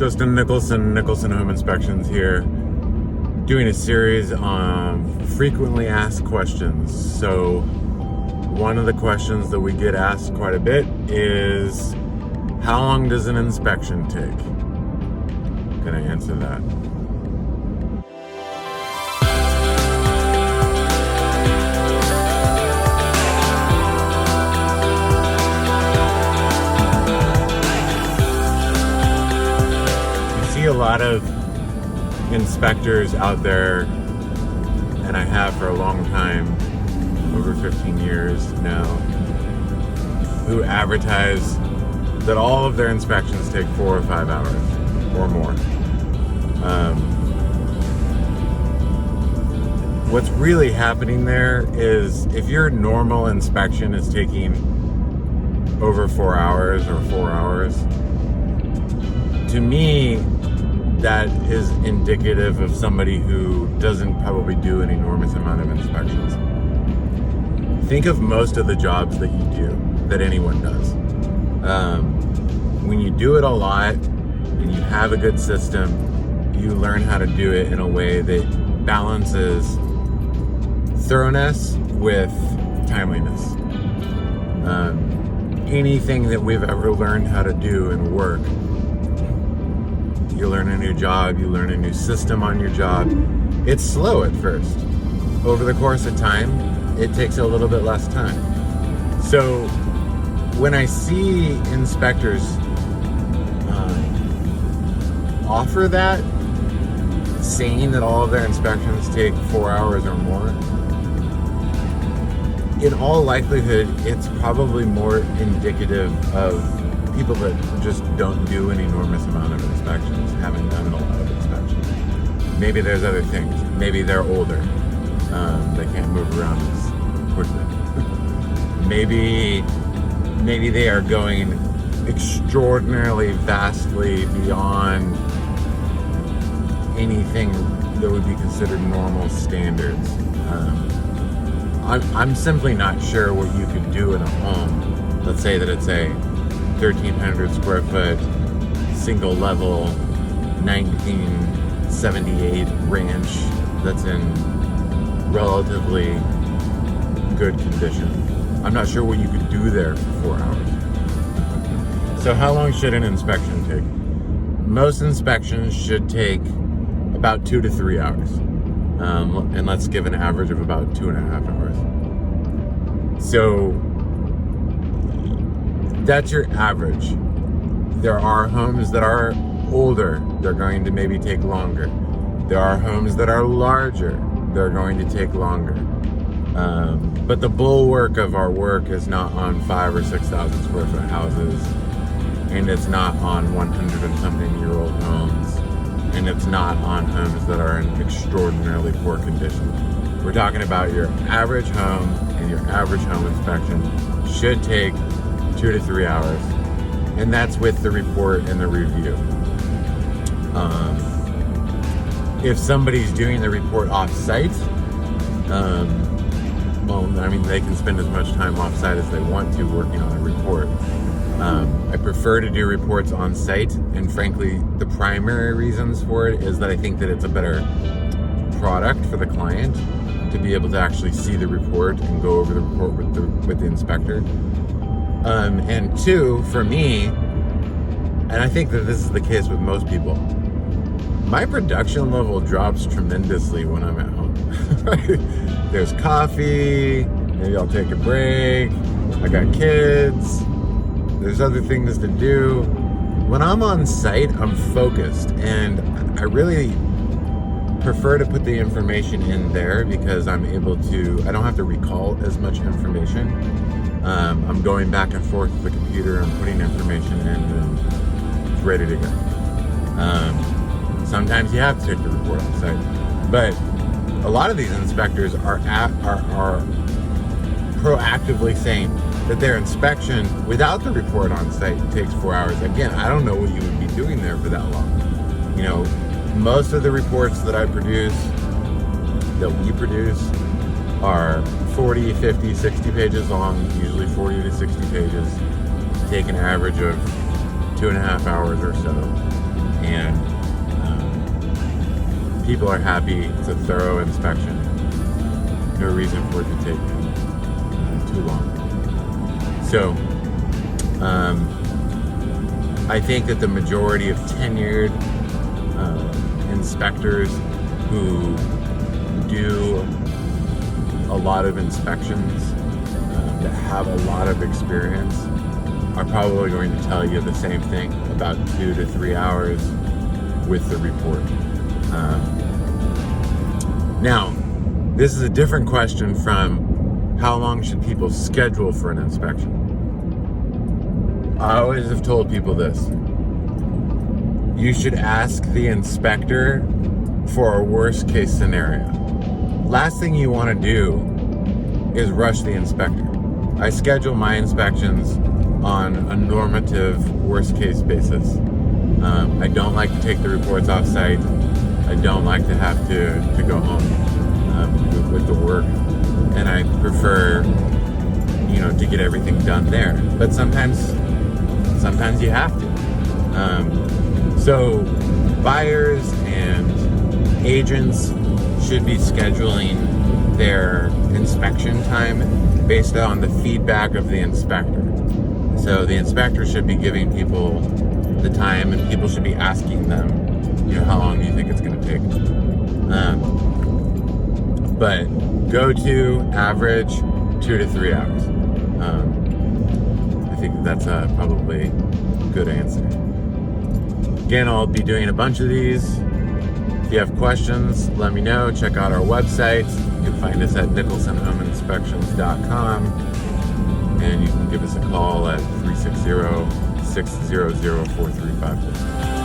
Justin Nicholson Home Inspections here, doing a series on frequently asked questions. So one of the questions that we get asked quite a bit is, how long does an inspection take? Can I answer that? A lot of inspectors out there, and I have for a long time, over 15 years now, who advertise that all of their inspections take 4 or 5 hours or more. What's really happening there is, if your normal inspection is taking over 4 hours or 4 hours, to me, that is indicative of somebody who doesn't probably do an enormous amount of inspections. Think of most of the jobs that you do, that anyone does. When you do it a lot and you have a good system, you learn how to do it in a way that balances thoroughness with timeliness. Anything that we've ever learned how to do in work, you learn a new job, you learn a new system on your job. It's slow at first. Over the course of time, it takes a little bit less time. So when I see inspectors offer that, saying that all of their inspections take 4 hours or more, in all likelihood, it's probably more indicative of people that just don't do an enormous amount of inspections, haven't done a lot of inspections. Maybe there's other things. Maybe they're older. They can't move around as quickly. Maybe they are going extraordinarily, vastly beyond anything that would be considered normal standards. I'm simply not sure what you could do in a home. Let's say that it's a 1,300 square foot, single level, 1978 ranch that's in relatively good condition. I'm not sure what you could do there for 4 hours. So how long should an inspection take? Most inspections should take about 2 to 3 hours. And let's give an average of about 2.5 hours. So that's your average. There are homes that are older. They're going to maybe take longer. There are homes that are larger. They're going to take longer. But the bulwark of our work is not on 5,000 or 6,000 square foot houses, and it's not on 100 and something year old homes, and it's not on homes that are in extraordinarily poor condition. We're talking about your average home, and your average home inspection should take 2 to 3 hours, and that's with the report and the review. If somebody's doing the report off-site, they can spend as much time off-site as they want to working on a report. I prefer to do reports on-site, and frankly, the primary reasons for it is that I think that it's a better product for the client to be able to actually see the report and go over the report with the inspector. And two, for me, and I think that this is the case with most people, my production level drops tremendously when I'm at home. There's coffee, maybe I'll take a break, I got kids, there's other things to do. When I'm on site, I'm focused, and I really prefer to put the information in there because I don't have to recall as much information. I'm going back and forth with the computer, I'm putting information in, and it's ready to go. Sometimes you have to take the report on site, but a lot of these inspectors are proactively saying that their inspection without the report on site takes 4 hours. Again, I don't know what you would be doing there for that long. You know, most of the reports that we produce are 40, 50, 60 pages long, usually 40 to 60 pages, take an average of 2.5 hours or so. and people are happy. It's a thorough inspection. No reason for it to take too long. So I think that the majority of tenured inspectors who do a lot of inspections, that have a lot of experience, are probably going to tell you the same thing, about 2 to 3 hours with the report. Now, this is a different question from how long should people schedule for an inspection. I always have told people this. You should ask the inspector for a worst case scenario. Last thing you want to do is rush the inspector. I schedule my inspections on a normative worst case basis. I don't like to take the reports off site. I don't like to have to go home with the work, and I prefer, to get everything done there. But sometimes you have to. So buyers and agents should be scheduling their inspection time based on the feedback of the inspector. So the inspector should be giving people the time, and people should be asking them, how long do you think it's going to take? But go to average 2 to 3 hours. I think that's probably a good answer. Again, I'll be doing a bunch of these. If you have questions, let me know. Check out our website. You can find us at nicholsonhomeinspections.com, and you can give us a call at 360-600-4356.